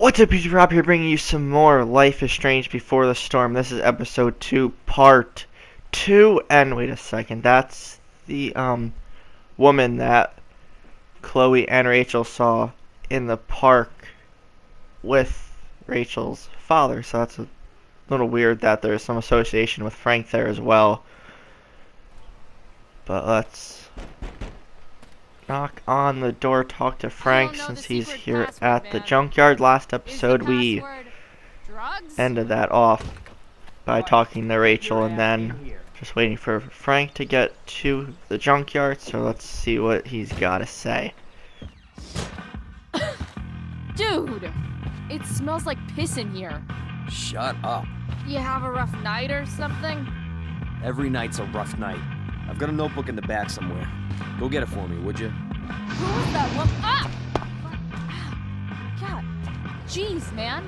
What's up, YouTube? Rob here, bringing you some more Life is Strange Before the Storm. This is episode 2, part 2, and wait a second, that's the, woman that Chloe and Rachel saw in the park with Rachel's father, so that's a little weird that there's some association with Frank there as well. But let's knock on the door, talk to Frank since he's here at the junkyard. Last episode we ended that off by talking to Rachel and then just waiting for Frank to get to the junkyard, so let's see what he's got to say. Dude, it smells like piss in here. Shut up. You have a rough night or something? Every night's a rough night. I've got a notebook in the back somewhere. Go get it for me, would you? Who was that one? Ah! God, jeez, man.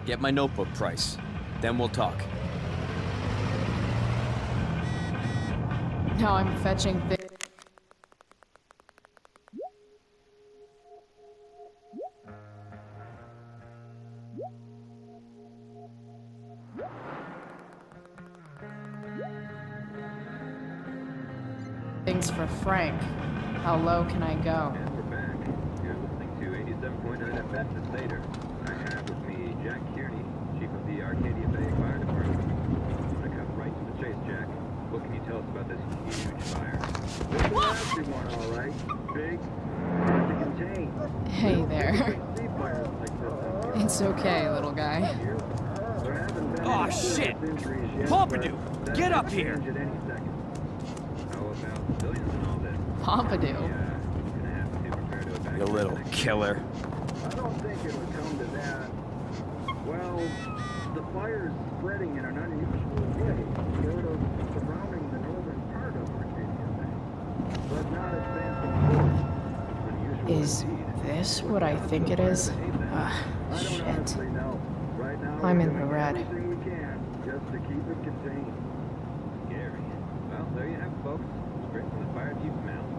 Get my notebook, Price. Then we'll talk. Now I'm fetching things for Frank. How low can I go? And we're back. You're listening to 87.9 FM and later. I have with me Jack Kearney, Chief of the Arcadia Bay Fire Department. I'm gonna cut right to the chase, Jack. What can you tell us about this huge fire? This is an actually one, all right. Big, hard to contain. Hey there. Sea fires like this. It's okay, little guy. There haven't been Aw, any shit! serious injuries yet, Pompidou, but that get might up here! change at any second. How about civilians and all this? Pompidou. Gonna have to prepare to evacuate You little the next- killer. I don't think it would come to that. Well, the fire's spreading in an unusual way, sort of surrounding the northern part of Arcadia Bay, but not advancing forward. Unusual Is indeed. this what I think it is? I don't Shit. honestly know. Right now, I'm we're in the doing red. everything we can just to keep it contained. Scary. Well, there you have it, folks. Straight from the fire chief's mouth.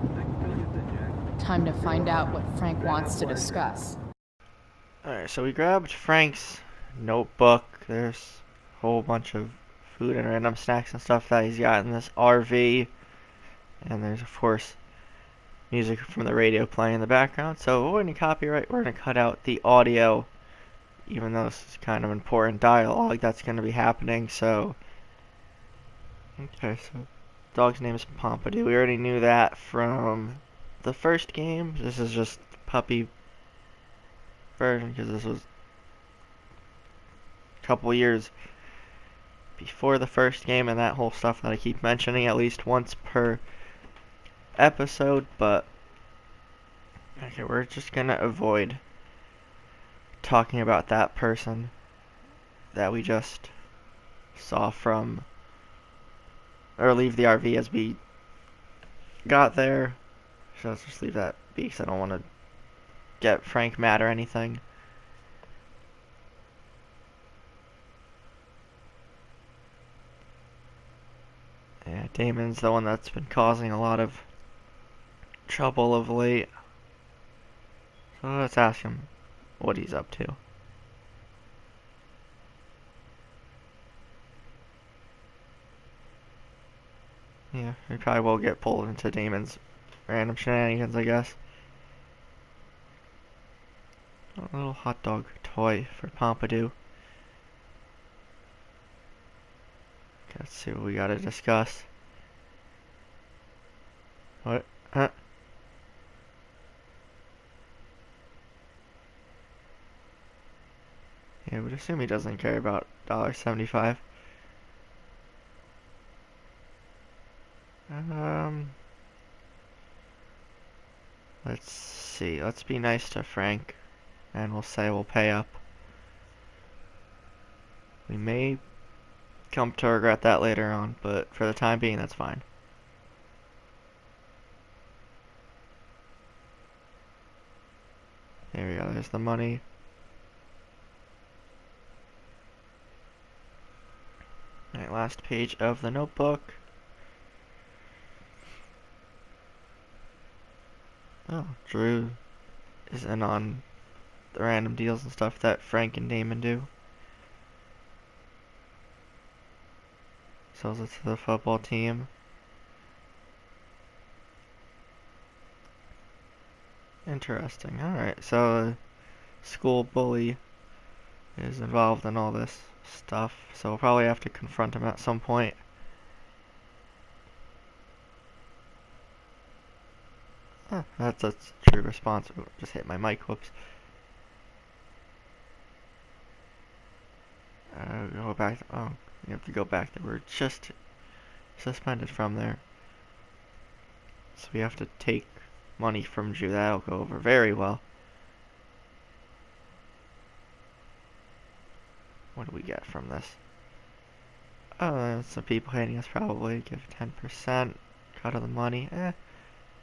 I can tell you this, Jack. Time to find out what Frank wants to discuss. Alright, so we grabbed Frank's notebook. There's a whole bunch of food and random snacks and stuff that he's got in this RV. And there's, of course, music from the radio playing in the background. So we're going to copyright, we're going to cut out the audio, even though this is kind of important dialogue that's going to be happening. So, okay, so dog's name is Pompidou. We already knew that from the first game. This is just puppy version because this was a couple years before the first game and that whole stuff that I keep mentioning at least once per episode. But okay, we're just gonna avoid talking about that person that we just saw from, or leave the RV as we got there. So let's just leave that be because I don't want to get Frank mad or anything. Yeah, Damon's the one that's been causing a lot of trouble of late. So let's ask him what he's up to. Yeah, we probably will get pulled into Damon's random shenanigans, I guess. A little hot dog toy for Pompidou. Okay, let's see what we gotta discuss. What? Huh? Yeah, I would assume he doesn't care about $1.75. Let's see. Let's be nice to Frank, and we'll say we'll pay up. We may come to regret that later on, but for the time being, that's fine. There we go. There's the money. Alright, last page of the notebook. Oh, Drew is in on the random deals and stuff that Frank and Damon do. Sells it to the football team. Interesting. Alright, so the school bully is involved in all this stuff, so we'll probably have to confront him at some point. Huh, that's a true response. Ooh, just hit my mic, whoops. Go back. Oh, you have to go back there. We're just suspended from there. So we have to take money from Drew. That'll go over very well. What do we get from this? Oh, some people hating us probably. Give 10%. Cut of the money.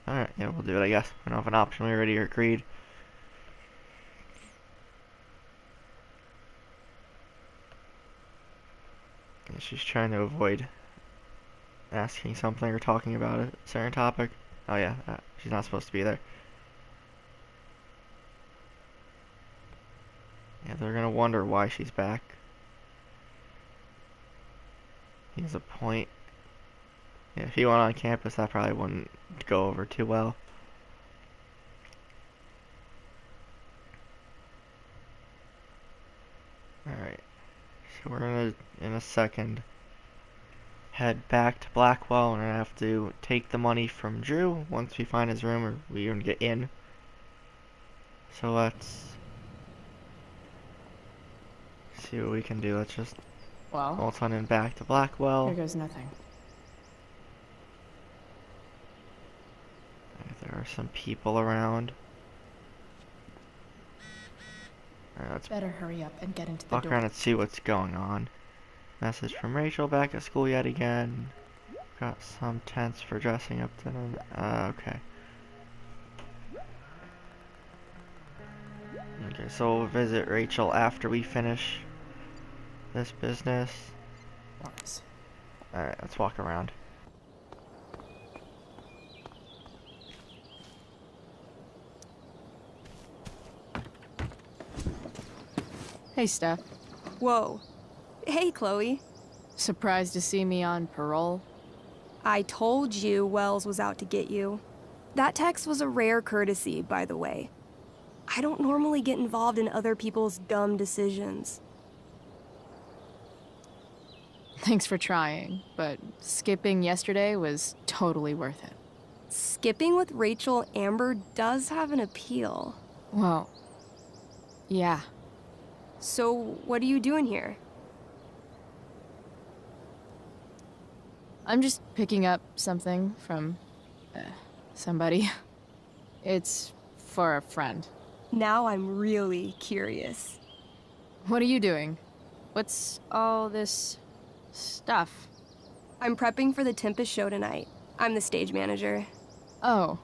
Alright, yeah, we'll do it, I guess. We don't have an option. We already agreed. And she's trying to avoid asking something or talking about a certain topic. Oh yeah, she's not supposed to be there. Yeah, they're gonna wonder why she's back. He has a point. Yeah, if he went on campus, that probably wouldn't go over too well. Alright, so we're gonna, in a second, head back to Blackwell. We're gonna have to take the money from Drew once we find his room, or we even get in. So let's see what we can do. Let's just Well, bolt on in back to Blackwell. here goes nothing. There are some people around. Alright, let's Better hurry up and get into the walk door. around and see what's going on. Message from Rachel, back at school yet again. Got some tents for dressing up dinner. Okay. Okay, so we'll visit Rachel after we finish this business. Lawrence. Alright, let's walk around. Hey, Steph. Whoa. Hey, Chloe. Surprised to see me on parole? I told you Wells was out to get you. That text was a rare courtesy, by the way. I don't normally get involved in other people's dumb decisions. Thanks for trying, but skipping yesterday was totally worth it. Skipping with Rachel Amber does have an appeal. Well, yeah. So, what are you doing here? I'm just picking up something from somebody. It's for a friend. Now I'm really curious. What are you doing? What's all this stuff? I'm prepping for the Tempest show tonight. I'm the stage manager. Oh,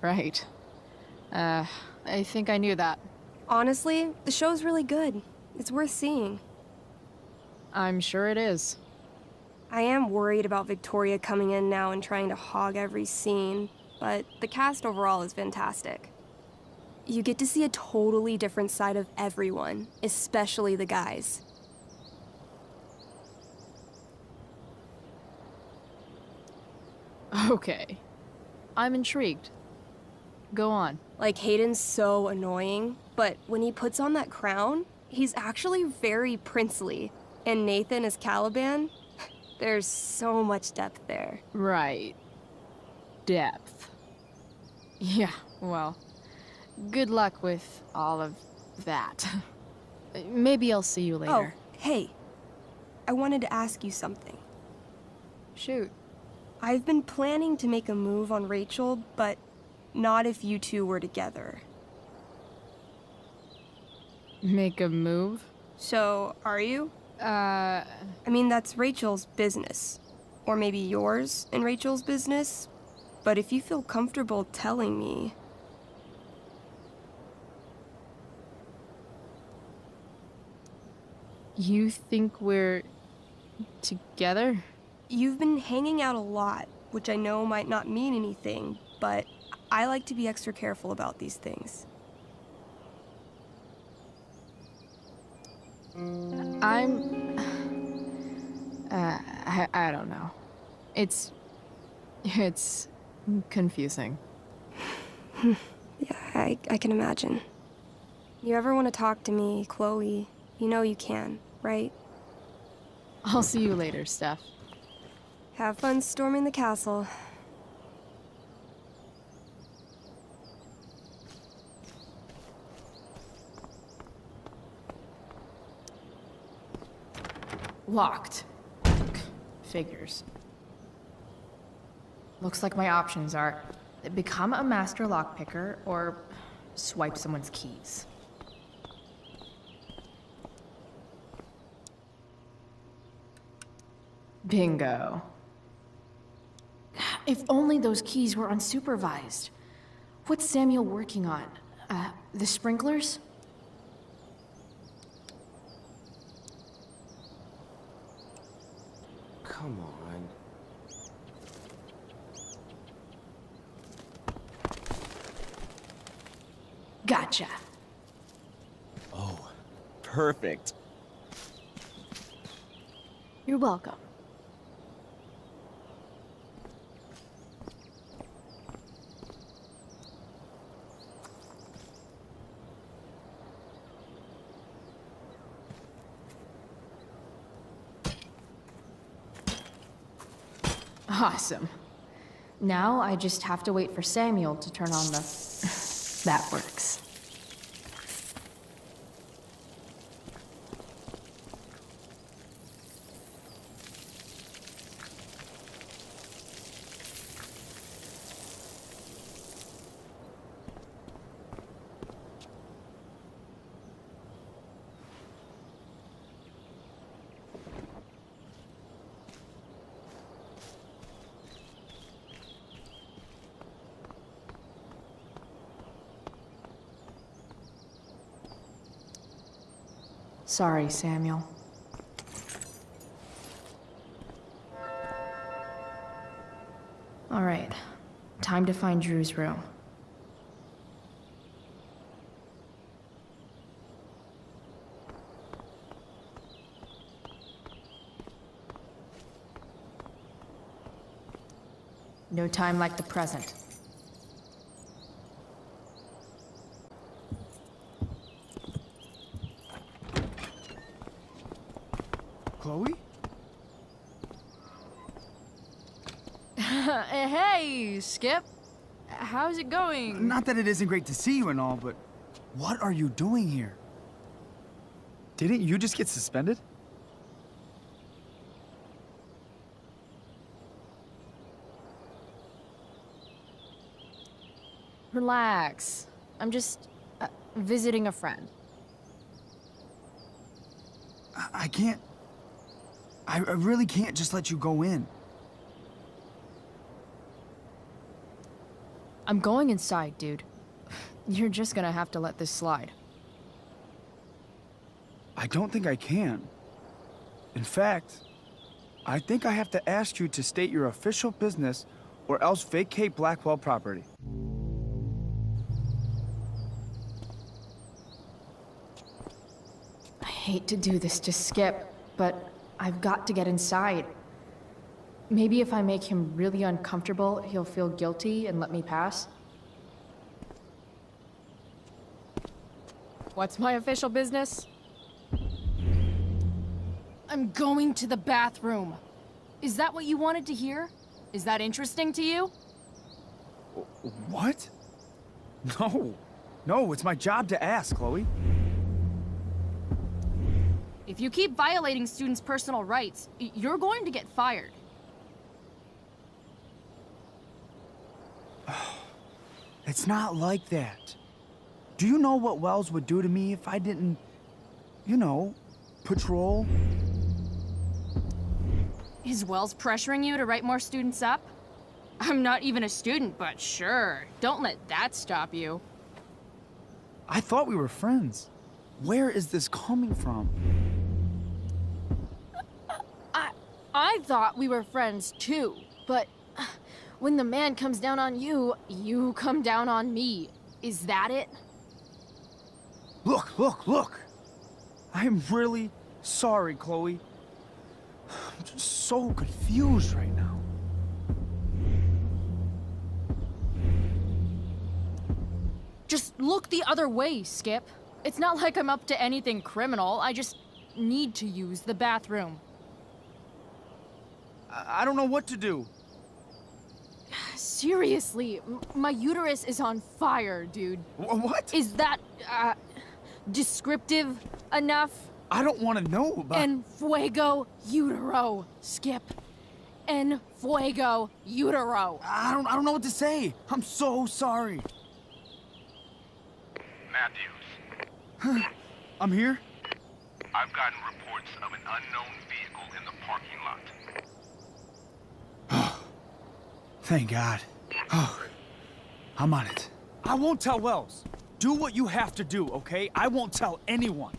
right. I think I knew that. Honestly, the show's really good. It's worth seeing. I'm sure it is. I am worried about Victoria coming in now and trying to hog every scene, but the cast overall is fantastic. You get to see a totally different side of everyone, especially the guys. Okay. I'm intrigued. Go on. Like, Hayden's so annoying, but when he puts on that crown, he's actually very princely. And Nathan as Caliban, there's so much depth there. Right. Depth. Yeah, well, good luck with all of that. Maybe I'll see you later. Oh, hey. I wanted to ask you something. Shoot. I've been planning to make a move on Rachel, but not if you two were together. Make a move? So, are you? Uh, I mean, that's Rachel's business. Or maybe yours and Rachel's business. But if you feel comfortable telling me... you think we're together? You've been hanging out a lot, which I know might not mean anything, but I like to be extra careful about these things. I'm... I don't know. It's confusing. Yeah, I can imagine. You ever want to talk to me, Chloe, you know you can, right? I'll see you later, Steph. Have fun storming the castle. Locked. Figures. Looks like my options are become a master lockpicker or swipe someone's keys. Bingo. If only those keys were unsupervised. What's Samuel working on? The sprinklers? Come on. Gotcha. Oh, perfect. You're welcome. Awesome. Now I just have to wait for Samuel to turn on the... That works. Sorry, Samuel. All right, time to find Drew's room. No time like the present. Chloe? Hey, Skip. How's it going? Not that it isn't great to see you and all, but what are you doing here? Didn't you just get suspended? Relax. I'm just visiting a friend. I can't... I really can't just let you go in. I'm going inside, dude. You're just gonna have to let this slide. I don't think I can. In fact, I think I have to ask you to state your official business or else vacate Blackwell property. I hate to do this to Skip, but I've got to get inside. Maybe if I make him really uncomfortable, he'll feel guilty and let me pass. What's my official business? I'm going to the bathroom. Is that what you wanted to hear? Is that interesting to you? What? No. No, it's my job to ask, Chloe. If you keep violating students' personal rights, you're going to get fired. It's not like that. Do you know what Wells would do to me if I didn't, you know, patrol? Is Wells pressuring you to write more students up? I'm not even a student, but sure. Don't let that stop you. I thought we were friends. Where is this coming from? I thought we were friends too, but when the man comes down on you, you come down on me. Is that it? Look, look, look! I'm really sorry, Chloe. I'm just so confused right now. Just look the other way, Skip. It's not like I'm up to anything criminal. I just need to use the bathroom. I don't know what to do. Seriously, my uterus is on fire, dude. What? Is that, descriptive enough? I don't want to know about... En fuego utero, Skip. En fuego utero. I don't know what to say. I'm so sorry. Matthews, I'm here? I've gotten reports of an unknown vehicle in the parking lot. Thank God. Oh, I'm on it. I won't tell Wells. Do what you have to do, okay? I won't tell anyone.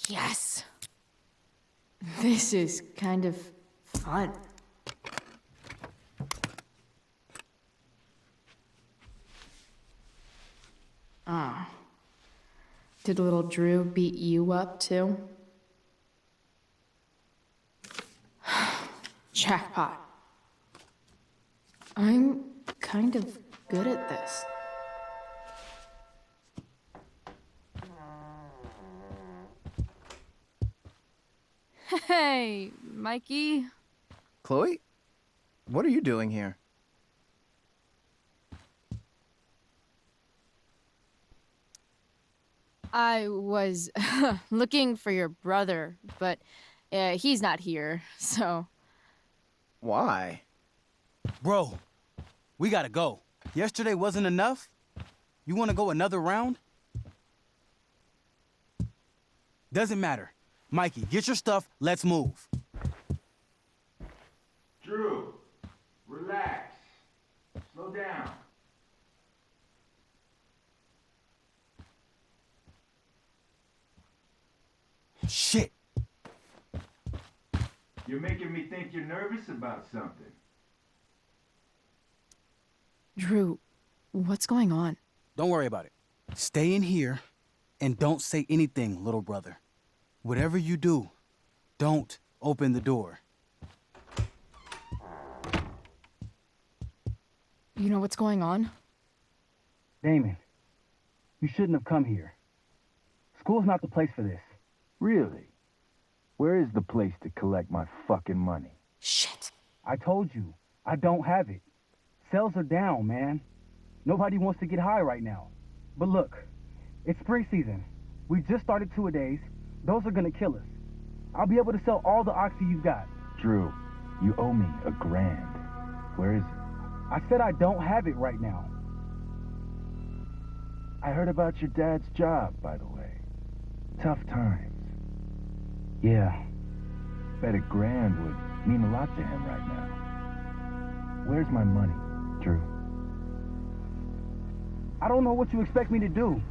Yes. This is kind of fun. Ah. Did little Drew beat you up too? Jackpot. I'm kind of good at this. Hey, Mikey. Chloe? What are you doing here? I was looking for your brother, but he's not here, so... Why? Bro, we gotta go. Yesterday wasn't enough? You wanna go another round? Doesn't matter. Mikey, get your stuff, let's move. Drew, relax. Slow down. Shit. You're making me think you're nervous about something. Drew, what's going on? Don't worry about it. Stay in here and don't say anything, little brother. Whatever you do, don't open the door. You know what's going on? Damon, you shouldn't have come here. School's not the place for this. Really? Where is the place to collect my fucking money? Shit. I told you, I don't have it. Sales are down, man. Nobody wants to get high right now. But look, it's spring season. We just started two-a-days. Those are gonna kill us. I'll be able to sell all the oxy you've got. Drew, you owe me $1,000. Where is it? I said I don't have it right now. I heard about your dad's job, by the way. Tough times. Yeah. Bet $1,000 would mean a lot to him right now. Where's my money, Drew? I don't know what you expect me to do.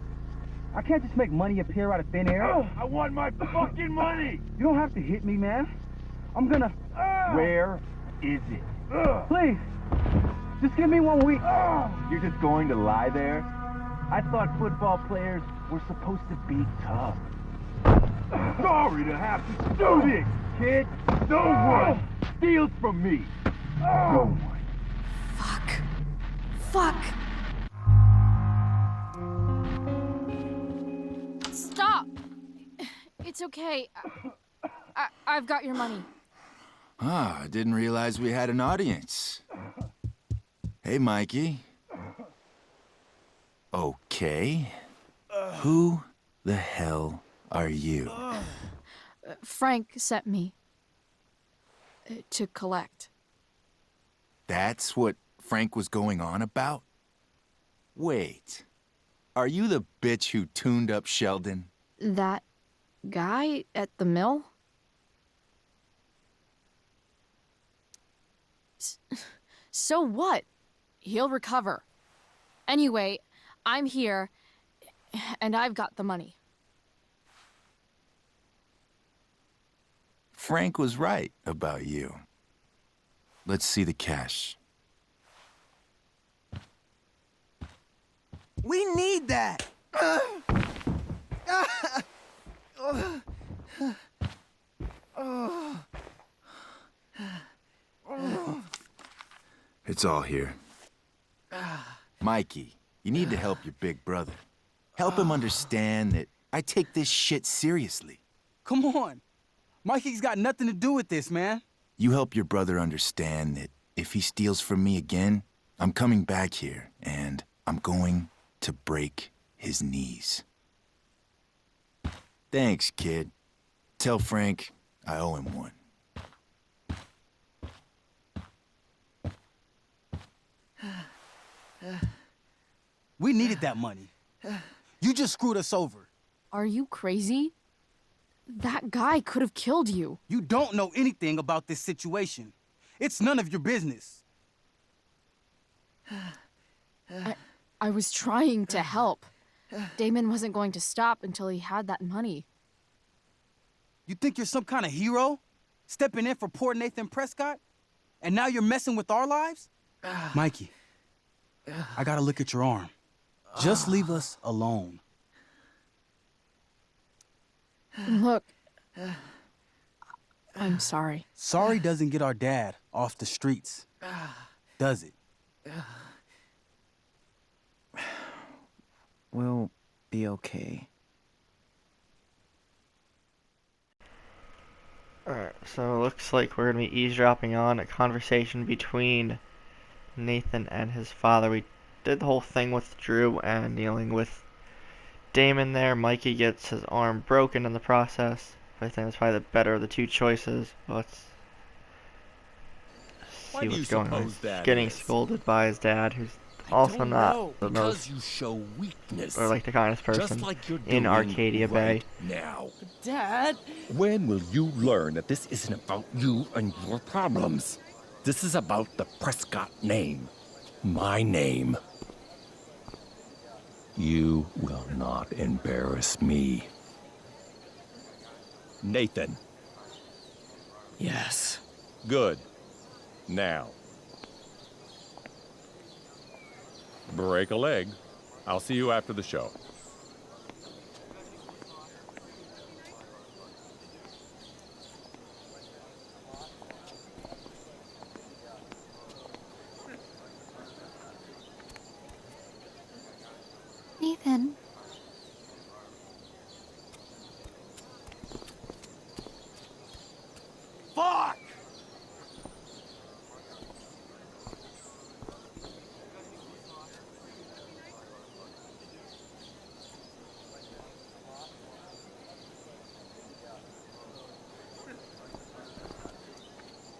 I can't just make money appear out of thin air. I want my fucking money! You don't have to hit me, man. I'm gonna... Where is it? Please, just give me 1 week. You're just going to lie there? I thought football players were supposed to be tough. Sorry to have to do this, kid. No one steals from me. No one. Fuck. Fuck. Stop. It's okay. I've got your money. Ah, I didn't realize we had an audience. Hey, Mikey. Okay. Who the hell are you? Frank sent me to collect. That's what Frank was going on about? Wait. Are you the bitch who tuned up Sheldon? That guy at the mill? So what? He'll recover. Anyway, I'm here, And I've got the money. Frank was right about you. Let's see the cash. We need that! It's all here. Mikey, you need to help your big brother. Help him understand that I take this shit seriously. Come on. Mikey's got nothing to do with this, man. You help your brother understand that if he steals from me again, I'm coming back here and I'm going to break his knees. Thanks, kid. Tell Frank I owe him one. We needed that money. You just screwed us over. Are you crazy? That guy could have killed you. You don't know anything about this situation. It's none of your business. I was trying to help. Damon wasn't going to stop until he had that money. You think you're some kind of hero? Stepping in for poor Nathan Prescott? And now you're messing with our lives? Mikey, I gotta look at your arm. Just leave us alone. Look, I'm sorry. Sorry doesn't get our dad off the streets, does it? We'll be okay. Alright, so it looks like we're going to be eavesdropping on a conversation between Nathan and his father. We did the whole thing with Drew and dealing with Damon there. Mikey gets his arm broken in the process. I think that's probably the better of the two choices. Let's see what's going on. He's getting scolded by his dad, who's also not the most, you show weakness, or like the kindest person in Arcadia Bay. Now, Dad? when will you learn that this isn't about you and your problems? This is about the Prescott name. My name. You will not embarrass me. Nathan. Yes. Good. Now. Break a leg. I'll see you after the show. Nathan. Fuck!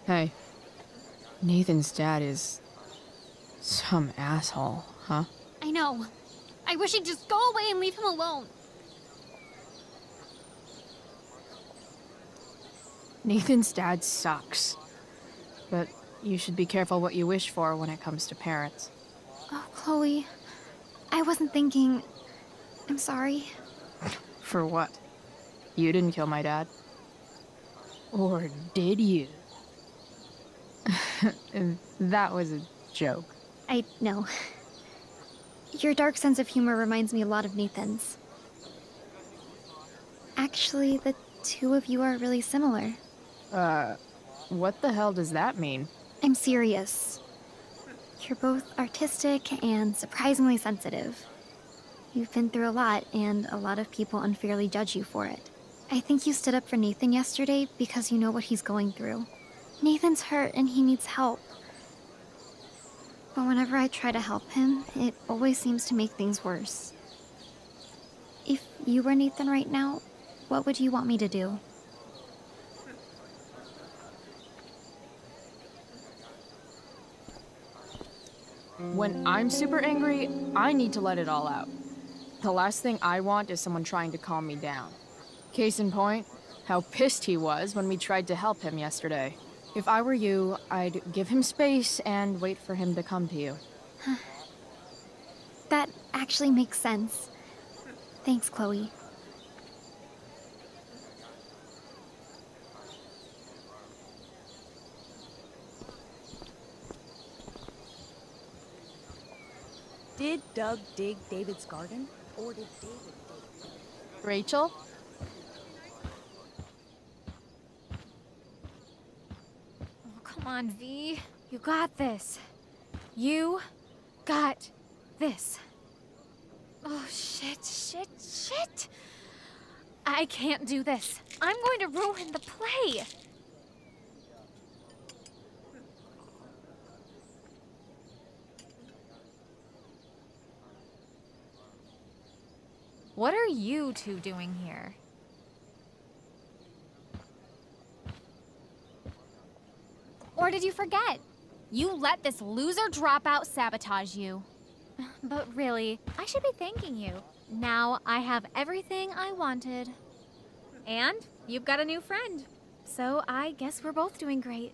Hey, Nathan's dad is some asshole, huh? I know. I wish he'd just go away and leave him alone. Nathan's dad sucks. But you should be careful what you wish for when it comes to parents. Oh, Chloe. I wasn't thinking... I'm sorry. For what? You didn't kill my dad? Or did you? That was a joke. I know. Your dark sense of humor reminds me a lot of Nathan's. Actually, the two of you are really similar. What the hell does that mean? I'm serious. You're both artistic and surprisingly sensitive. You've been through a lot, and a lot of people unfairly judge you for it. I think you stood up for Nathan yesterday because you know what he's going through. Nathan's hurt and he needs help. But whenever I try to help him, it always seems to make things worse. If you were Nathan right now, what would you want me to do? When I'm super angry, I need to let it all out. The last thing I want is someone trying to calm me down. Case in point, how pissed he was when we tried to help him yesterday. If I were you, I'd give him space and wait for him to come to you. That actually makes sense. Thanks, Chloe. Did Doug dig David's garden? Or did David dig? Rachel? Oh, come on, V. You got this. You got this. Oh, shit. I can't do this. I'm going to ruin the play. What are you two doing here? Or did you forget? You let this loser dropout sabotage you. But really, I should be thanking you. Now I have everything I wanted. And you've got a new friend. So I guess we're both doing great.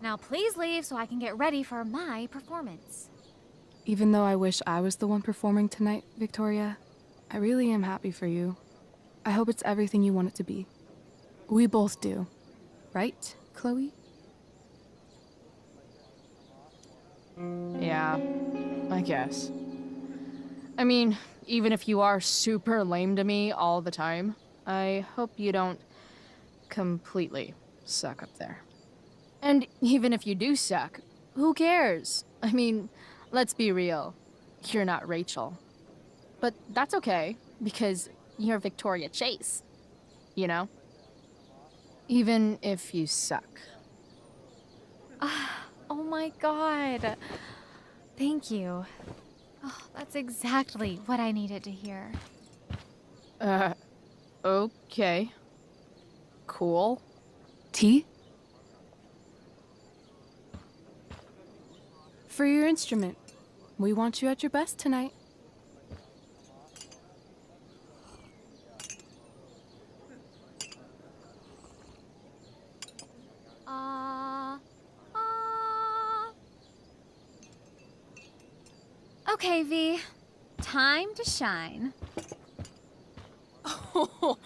Now please leave so I can get ready for my performance. Even though I wish I was the one performing tonight, Victoria, I really am happy for you. I hope it's everything you want it to be. We both do. Right, Chloe? Yeah, I guess. I mean, even if you are super lame to me all the time, I hope you don't completely suck up there. And even if you do suck, who cares? I mean, let's be real. You're not Rachel. But that's okay, because you're Victoria Chase. You know? Even if you suck. Oh my god. Thank you. Oh, that's exactly what I needed to hear. Okay. Cool. Tea? For your instrument. We want you at your best tonight. Okay, V. Time to shine. Oh,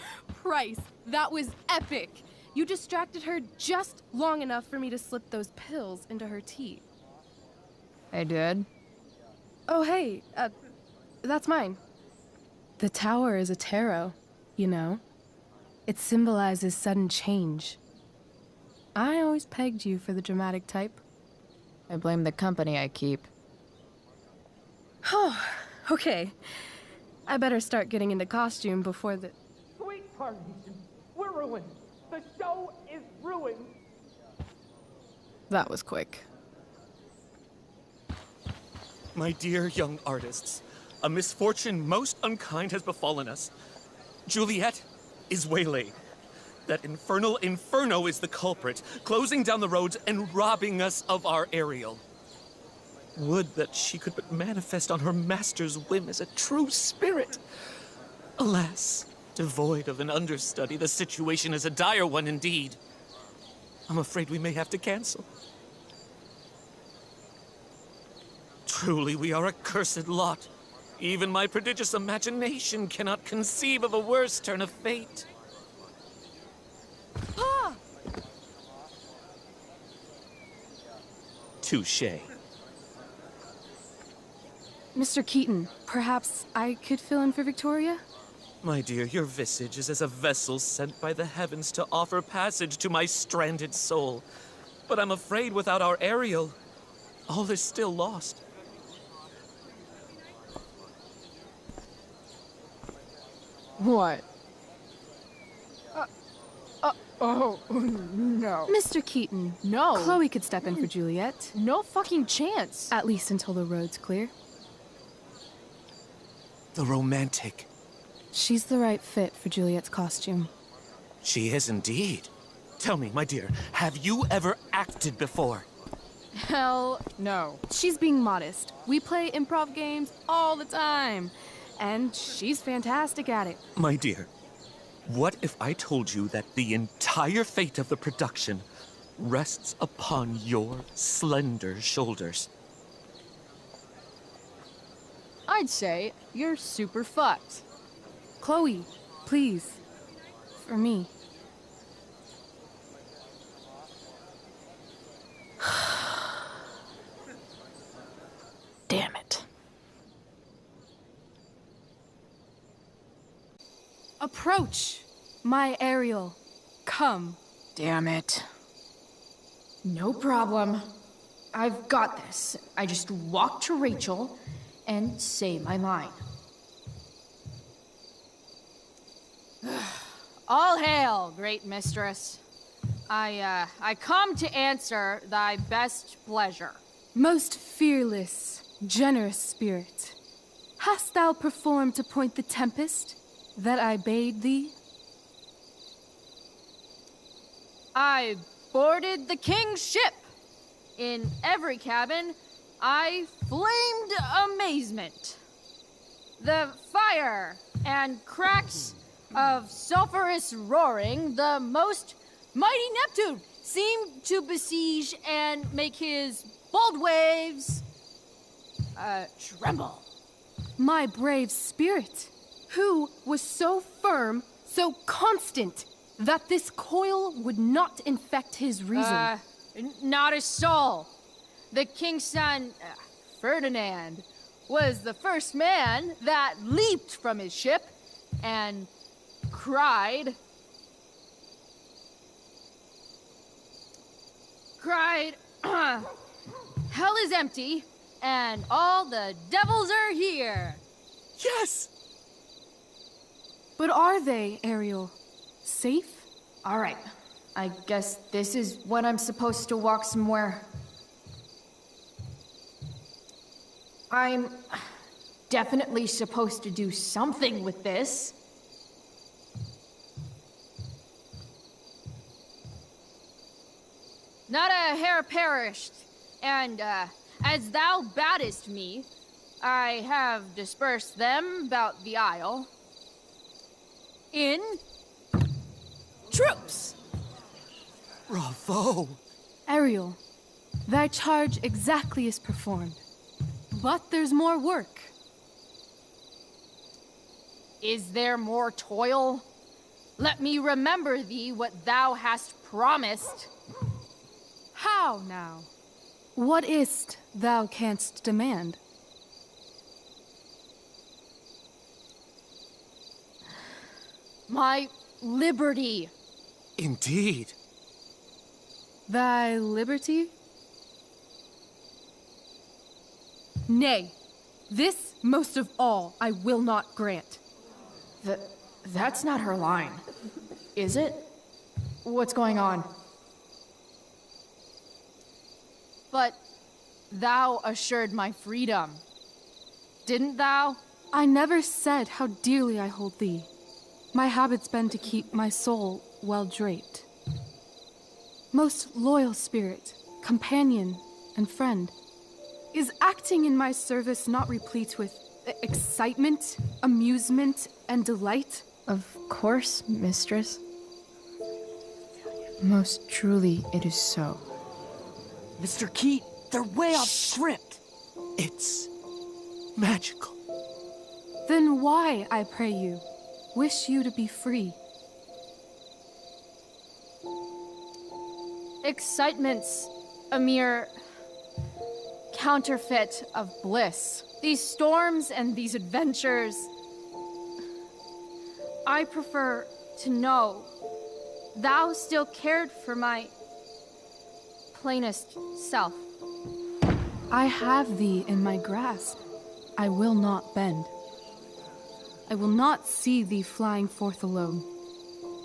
Price, that was epic. You distracted her just long enough for me to slip those pills into her tea. I did? Oh, hey, that's mine. The tower is a tarot, you know? It symbolizes sudden change. I always pegged you for the dramatic type. I blame the company I keep. Oh, okay. I better start getting into costume before the... Sweet Carnation, we're ruined. The show is ruined. That was quick. My dear young artists, a misfortune most unkind has befallen us. Juliet is waylaid. That infernal Inferno is the culprit, closing down the roads and robbing us of our Ariel. Would that she could but manifest on her master's whim as a true spirit. Alas, devoid of an understudy, the situation is a dire one indeed. I'm afraid we may have to cancel. Truly, we are a cursed lot. Even my prodigious imagination cannot conceive of a worse turn of fate. Ah! Touché. Mr. Keaton, perhaps I could fill in for Victoria? My dear, your visage is as a vessel sent by the heavens to offer passage to my stranded soul. But I'm afraid without our Ariel, all is still lost. What? Oh, no. Mr. Keaton. No. Chloe could step in for Juliet. No fucking chance. At least until the road's clear. The romantic. She's the right fit for Juliet's costume. She is indeed. Tell me, my dear, have you ever acted before? Hell no. She's being modest. We play improv games all the time. And she's fantastic at it. My dear, what if I told you that the entire fate of the production rests upon your slender shoulders? I'd say you're super fucked. Chloe, please. For me. Damn it. Approach, my Ariel. Come. Damn it. No problem. I've got this. I just walk to Rachel and say my line. All hail, great mistress. I come to answer thy best pleasure. Most fearless, generous spirit, hast thou performed to point the tempest that I bade thee? I boarded the king's ship. In every cabin, I flamed amazement. The fire and cracks of sulphurous roaring, the most mighty Neptune seemed to besiege and make his bold waves tremble. My brave spirit, who was so firm, so constant, that this coil would not infect his reason. Not a soul. The king's son, Ferdinand, was the first man that leaped from his ship and cried, hell is empty, and all the devils are here. Yes! But are they, Ariel? Safe? All right. I guess this is when I'm supposed to walk somewhere. I'm definitely supposed to do something with this. Not a hair perished, and as thou badest me, I have dispersed them about the isle in troops. Bravo! Ariel, thy charge exactly is performed. But there's more work. Is there more toil? Let me remember thee what thou hast promised. How now? What is't thou canst demand? My liberty. Indeed. Thy liberty? Nay, this most of all I will not grant. That's not her line, is it? What's going on? But thou assured my freedom, didn't thou? I never said how dearly I hold thee. My habit's been to keep my soul well draped. Most loyal spirit, companion, and friend, is acting in my service not replete with excitement, amusement, and delight? Of course, mistress. Most truly it is so. Mr. Keat, they're way off script. It's magical. Then why, I pray you, wish you to be free? Excitement's a mere counterfeit of bliss. These storms and these adventures, I prefer to know thou still cared for my plainest self. I have thee in my grasp. I will not bend. I will not see thee flying forth alone.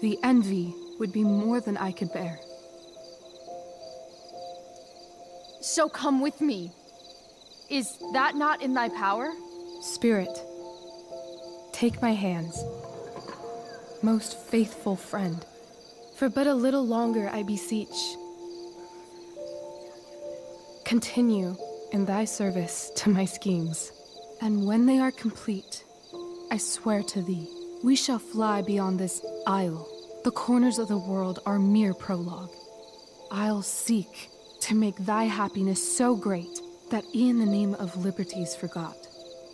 The envy would be more than I could bear. So come with me. Is that not in thy power? Spirit, take my hands. Most faithful friend, for but a little longer I beseech. Continue in thy service to my schemes, and when they are complete, I swear to thee, we shall fly beyond this isle. The corners of the world are mere prologue. I'll seek to make thy happiness so great that e'en the name of liberty's forgot.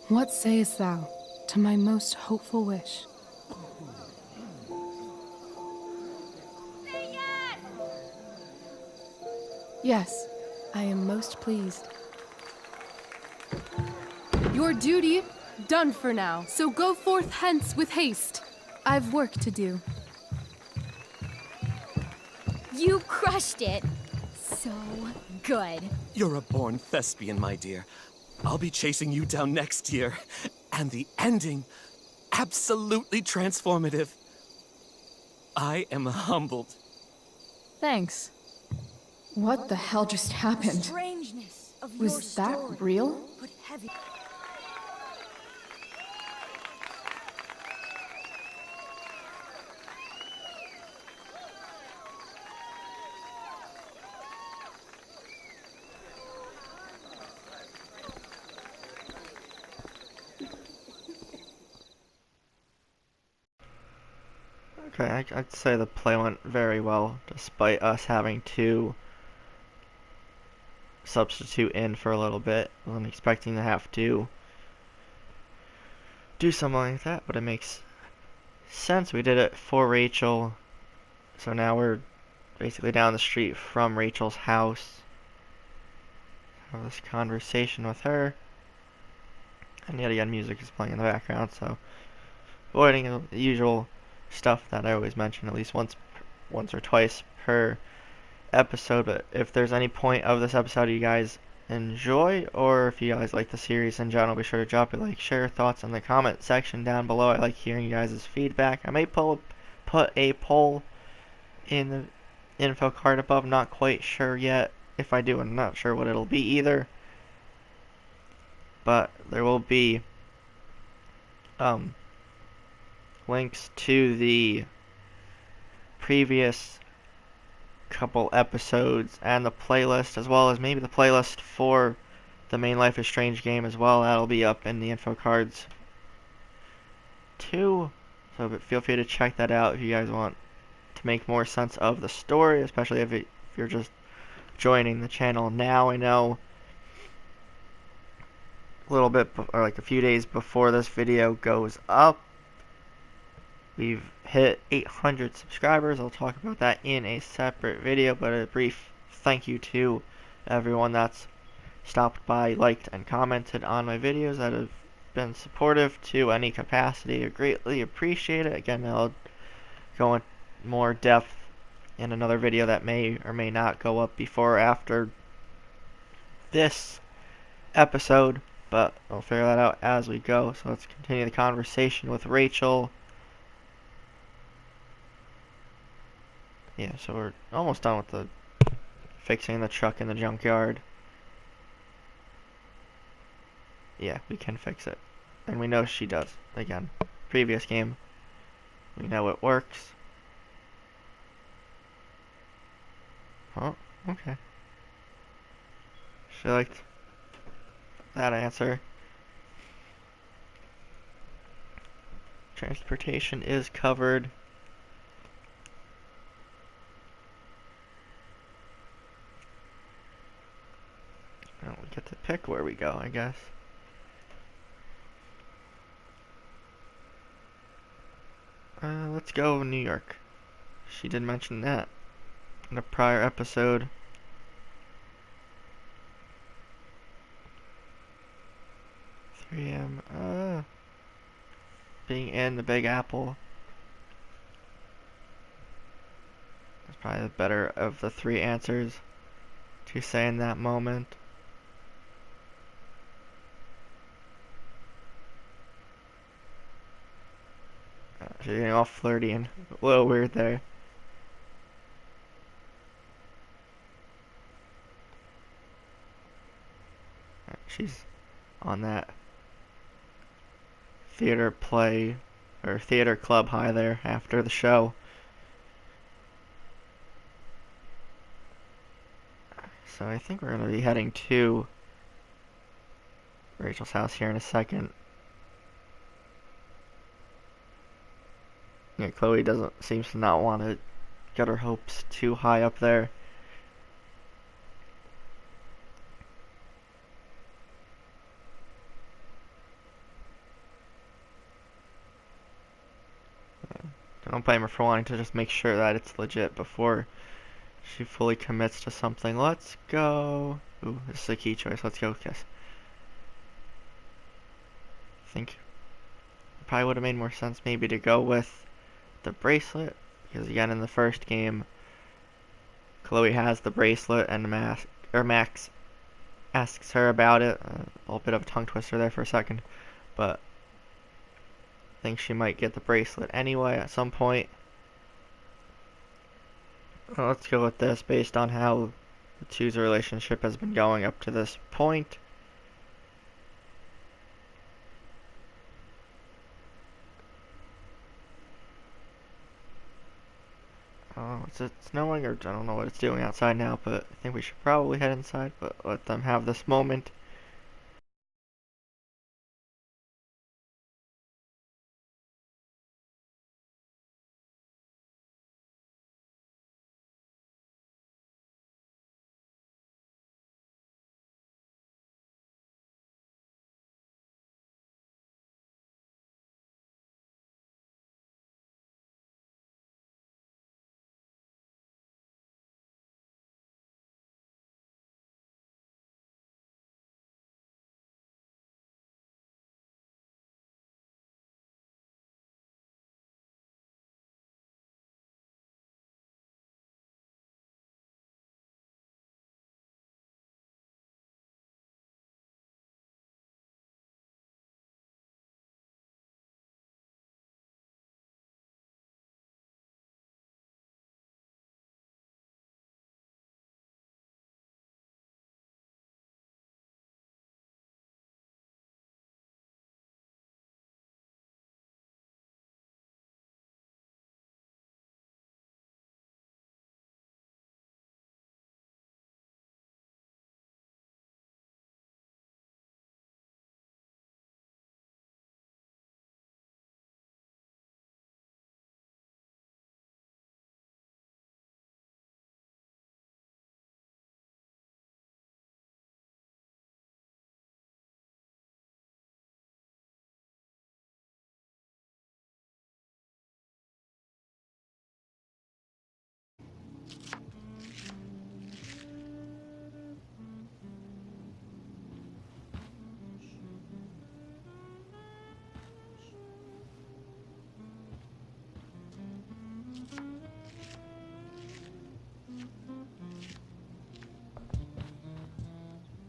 What sayest thou to my most hopeful wish? Yes, I am most pleased. Your duty done for now, so go forth hence with haste. I've work to do. You crushed it. So good. You're a born thespian, my dear. I'll be chasing you down next year. And the ending, absolutely transformative. I am humbled. Thanks. What the hell just happened? Strangeness of your Was that story real? put heavy. Okay, I'd say the play went very well, despite us having to substitute in for a little bit. I wasn't expecting to have to do something like that, but it makes sense. We did it for Rachel, so now we're basically down the street from Rachel's house. Have this conversation with her, and yet again music is playing in the background, so avoiding the usual stuff that I always mention at least once or twice per episode. But if there's any point of this episode you guys enjoy, or if you guys like the series in general, be sure to drop a like, share your thoughts in the comment section down below. I like hearing you guys' feedback. I may put a poll in the info card above, not quite sure yet. If I do, I'm not sure what it'll be either, but there will be links to the previous couple episodes and the playlist, as well as maybe the playlist for the main Life is Strange game as well. That'll be up in the info cards too, so feel free to check that out if you guys want to make more sense of the story, especially if you're just joining the channel now. I know a little bit or like a few days before this video goes up, we've hit 800 subscribers. I'll talk about that in a separate video, but a brief thank you to everyone that's stopped by, liked, and commented on my videos, that have been supportive to any capacity. I greatly appreciate it. Again, I'll go in more depth in another video that may or may not go up before or after this episode, but I'll figure that out as we go. So let's continue the conversation with Rachel. Yeah, so we're almost done with the fixing the truck in the junkyard. Yeah, we can fix it. And we know she does. Again, previous game, we know it works. Oh, okay. She liked that answer. Transportation is covered. Now we get to pick where we go, I guess. Let's go New York. She did mention that in a prior episode. $3 being in the Big Apple. That's probably the better of the three answers to say in that moment. She's getting all flirty and a little weird there. She's on that theater play or theater club high there after the show. So I think we're going to be heading to Rachel's house here in a second. Yeah, Chloe seems to not want to get her hopes too high up there. I don't blame her for wanting to just make sure that it's legit before She fully commits to something. Let's go. Ooh, this is a key choice. Let's go kiss. I think it probably would have made more sense maybe to go with the bracelet, because again in the first game Chloe has the bracelet and Max asks her about it. A little bit of a tongue twister there for a second, but I think she might get the bracelet anyway at some point. Well, let's go with this based on how the two's relationship has been going up to this point. Oh, is it snowing or I don't know what it's doing outside now, but I think we should probably head inside, but let them have this moment.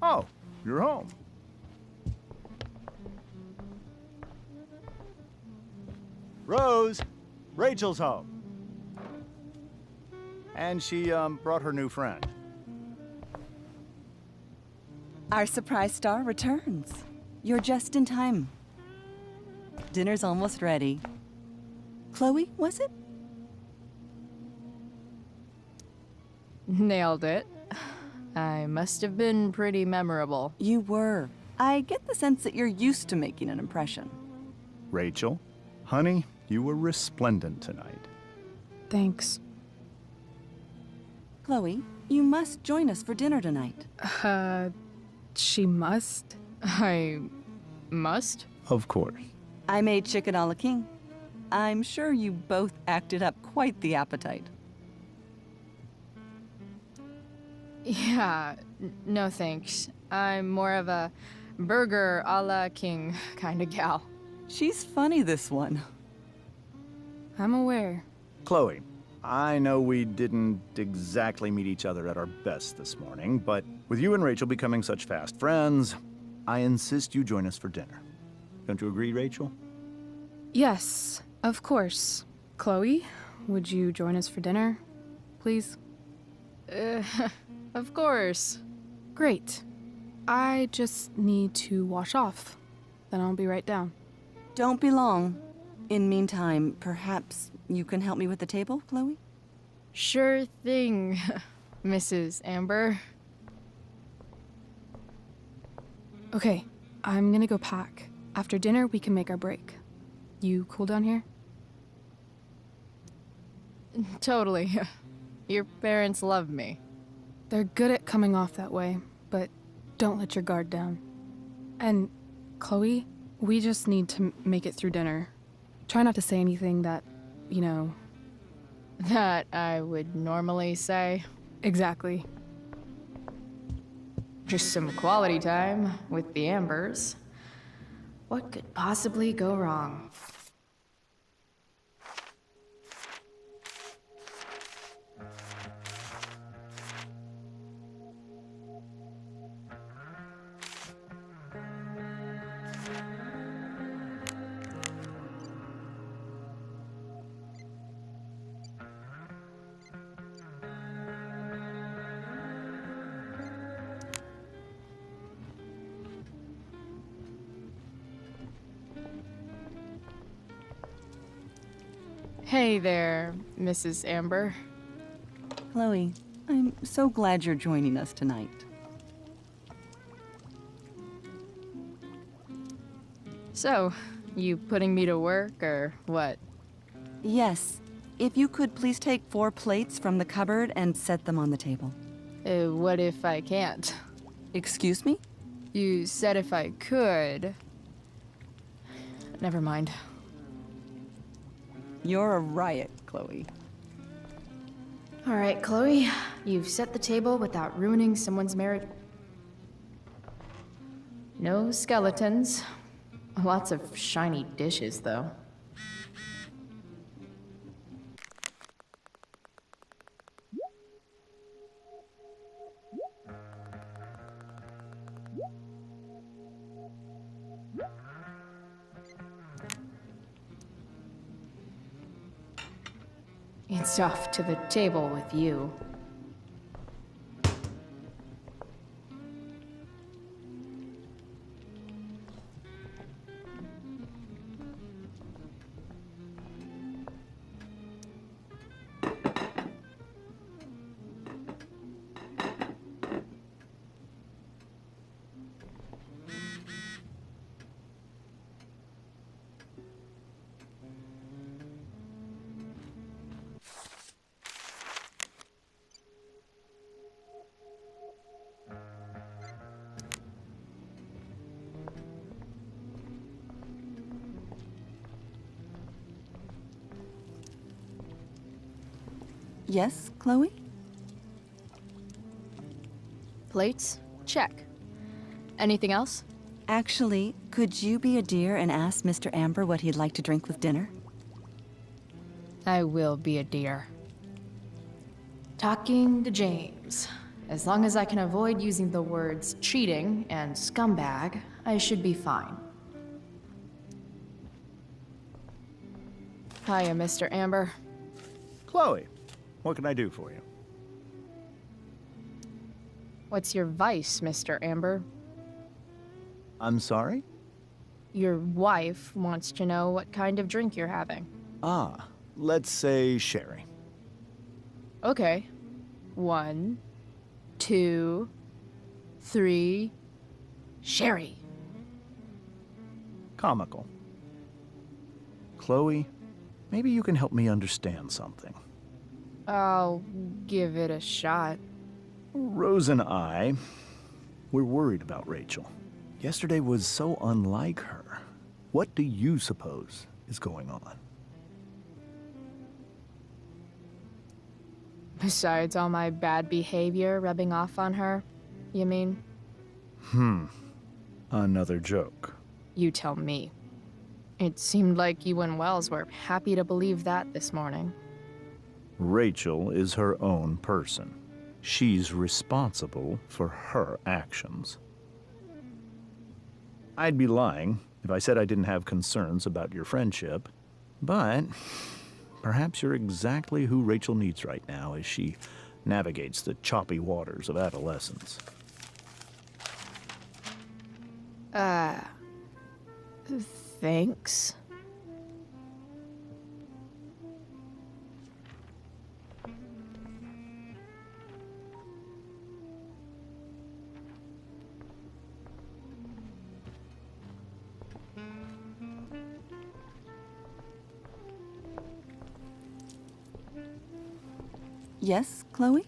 Oh, you're home. Rose, Rachel's home. And she, brought her new friend. Our surprise star returns. You're just in time. Dinner's almost ready. Chloe, was it? Nailed it. I must have been pretty memorable. You were. I get the sense that you're used to making an impression. Rachel, honey, you were resplendent tonight. Thanks. Chloe, you must join us for dinner tonight. She must? I must? Of course. I made chicken a la king. I'm sure you both acted up quite the appetite. Yeah, no thanks. I'm more of a burger a la king kind of gal. She's funny, this one. I'm aware. Chloe, I know we didn't exactly meet each other at our best this morning, but with you and Rachel becoming such fast friends, I insist you join us for dinner. Don't you agree, Rachel? Yes, of course. Chloe, would you join us for dinner, please? Of course. Great. I just need to wash off. Then I'll be right down. Don't be long. In meantime, perhaps you can help me with the table, Chloe? Sure thing, Mrs. Amber. Okay, I'm gonna go pack. After dinner, we can make our break. You cool down here? Totally. Your parents love me. They're good at coming off that way, but don't let your guard down. And, Chloe, we just need to make it through dinner. Try not to say anything that, That I would normally say. Exactly. Just some quality time with the Ambers. What could possibly go wrong? Hey there, Mrs. Amber. Chloe, I'm so glad you're joining us tonight. So, you putting me to work, or what? Yes. If you could please take 4 plates from the cupboard and set them on the table. What if I can't? Excuse me? You said if I could. Never mind. You're a riot, Chloe. All right, Chloe. You've set the table without ruining someone's marriage. No skeletons. Lots of shiny dishes, though. It's off to the table with you. Yes, Chloe? Plates? Check. Anything else? Actually, could you be a dear and ask Mr. Amber what he'd like to drink with dinner? I will be a dear. Talking to James. As long as I can avoid using the words cheating and scumbag, I should be fine. Hiya, Mr. Amber. Chloe, what can I do for you? What's your vice, Mr. Amber? I'm sorry? Your wife wants to know what kind of drink you're having. Ah, let's say sherry. Okay. 1, 2, 3. Sherry. Comical. Chloe, maybe you can help me understand something. I'll give it a shot. Rose and I, we're worried about Rachel. Yesterday was so unlike her. What do you suppose is going on? Besides all my bad behavior rubbing off on her, you mean? Another joke. You tell me. It seemed like you and Wells were happy to believe that this morning. Rachel is her own person. She's responsible for her actions. I'd be lying if I said I didn't have concerns about your friendship, but perhaps you're exactly who Rachel needs right now as she navigates the choppy waters of adolescence. Thanks. Yes, Chloe?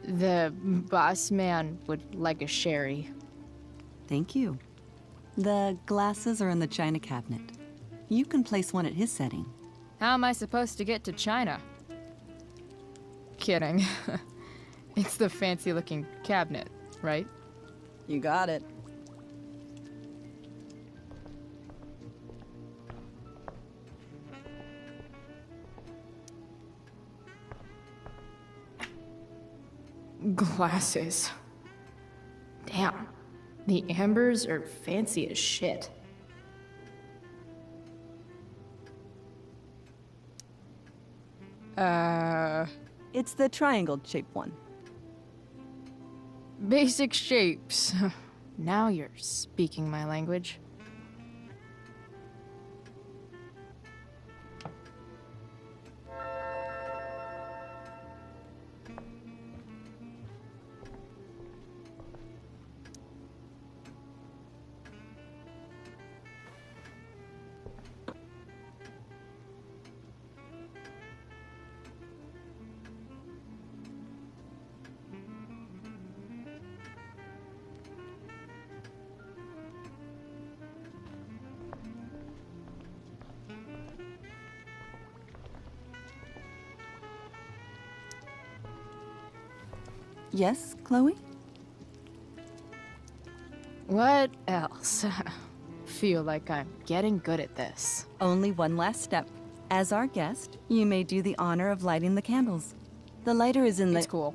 The boss man would like a sherry. Thank you. The glasses are in the china cabinet. You can place one at his setting. How am I supposed to get to China? kidding. It's the fancy-looking cabinet, right? You got it. Glasses. Damn. The ambers are fancy as shit. It's the triangle-shaped one. Basic shapes. Now you're speaking my language. Yes, Chloe? What else? Feel like I'm getting good at this. Only one last step. As our guest, you may do the honor of lighting the candles. The lighter is in the... It's cool.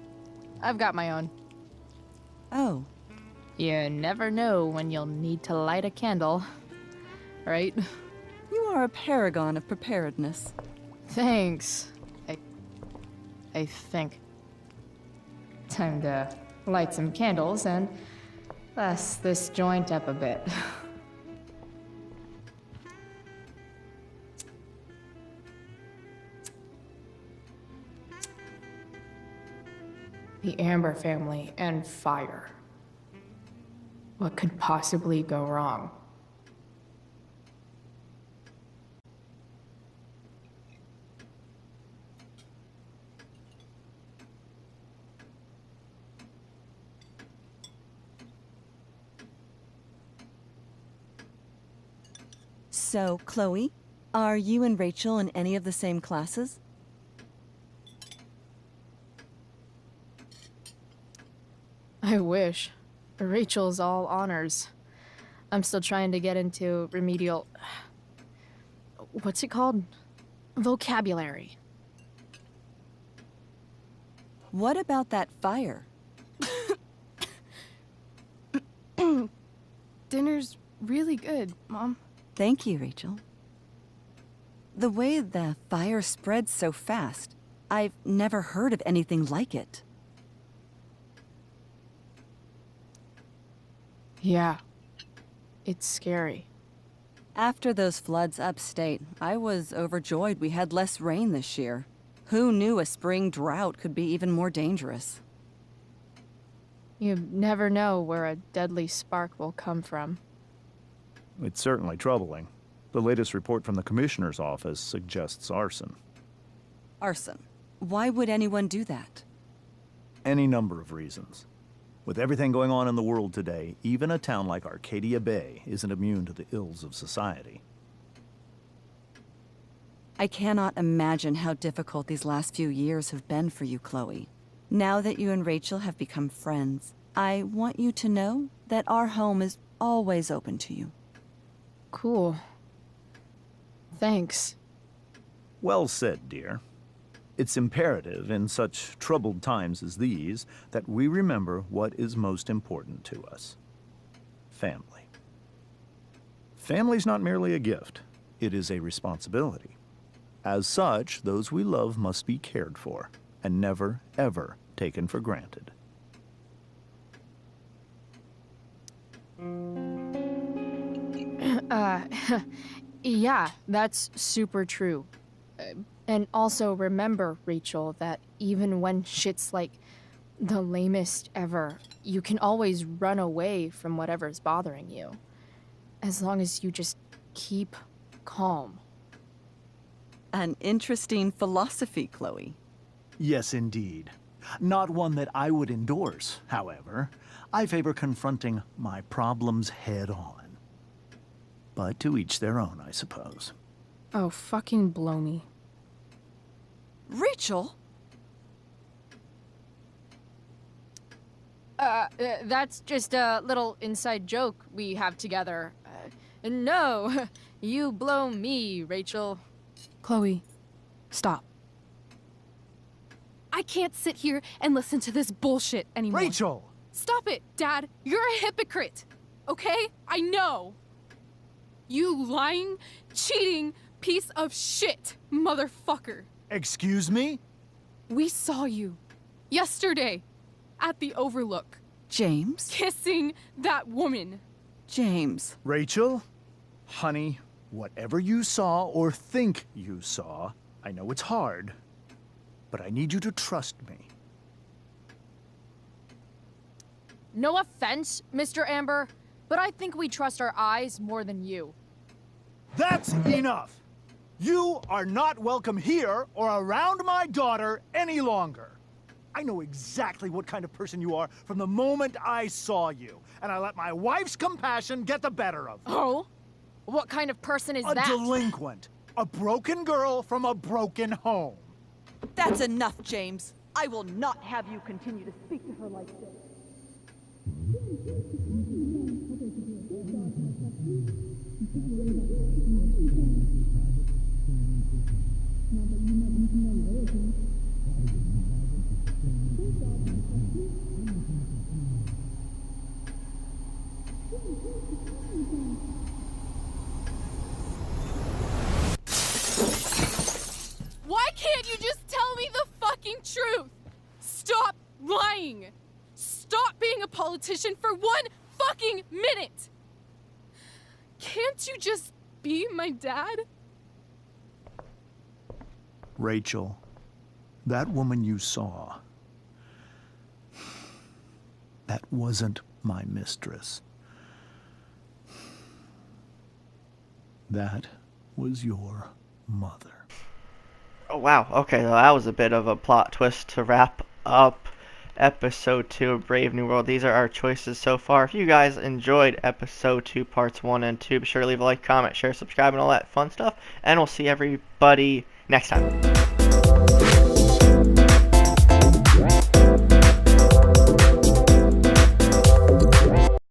I've got my own. Oh. You never know when you'll need to light a candle, right? You are a paragon of preparedness. Thanks. I think. Time to light some candles and bless this joint up a bit. The Amber family and fire. What could possibly go wrong? So, Chloe, are you and Rachel in any of the same classes? I wish. Rachel's all honors. I'm still trying to get into remedial... What's it called? Vocabulary. What about that fire? Dinner's really good, Mom. Thank you, Rachel. The way the fire spreads so fast, I've never heard of anything like it. Yeah. It's scary. After those floods upstate, I was overjoyed we had less rain this year. Who knew a spring drought could be even more dangerous? You never know where a deadly spark will come from. It's certainly troubling. The latest report from the Commissioner's office suggests arson. Arson. Why would anyone do that? Any number of reasons. With everything going on in the world today, even a town like Arcadia Bay isn't immune to the ills of society. I cannot imagine how difficult these last few years have been for you, Chloe. Now that you and Rachel have become friends, I want you to know that our home is always open to you. Cool. Thanks. Well said, dear. It's imperative in such troubled times as these that we remember what is most important to us. Family. Family's not merely a gift, it is a responsibility. As such, those we love must be cared for and never, ever taken for granted. Yeah, that's super true. And also remember, Rachel, that even when shit's like the lamest ever, you can always run away from whatever's bothering you. As long as you just keep calm. An interesting philosophy, Chloe. Yes, indeed. Not one that I would endorse, however. I favor confronting my problems head on. But to each their own, I suppose. Oh, fucking blow me. Rachel? That's just a little inside joke we have together. No, you blow me, Rachel. Chloe, stop. I can't sit here and listen to this bullshit anymore. Rachel! Stop it, Dad. You're a hypocrite. Okay? I know. You lying, cheating piece of shit, motherfucker. Excuse me? We saw you yesterday at the Overlook. James? Kissing that woman. James. Rachel, honey, whatever you saw or think you saw, I know it's hard, but I need you to trust me. No offense, Mr. Amber, but I think we trust our eyes more than you. That's enough! You are not welcome here or around my daughter any longer. I know exactly what kind of person you are from the moment I saw you, and I let my wife's compassion get the better of me. Oh? What kind of person is that? A delinquent. A broken girl from a broken home. That's enough, James. I will not have you continue to speak to her like this. Why can't you just tell me the fucking truth? Stop lying. Stop being a politician for 1 fucking minute. Can't you just be my dad? Rachel, that woman you saw, that wasn't my mistress. That was your mother. Oh, wow. Okay, well, that was a bit of a plot twist to wrap up episode 2 of Brave New World. These are our choices so far. If you guys enjoyed episode 2, parts 1 and 2, be sure to leave a like, comment, share, subscribe, and all that fun stuff. And we'll see everybody next time.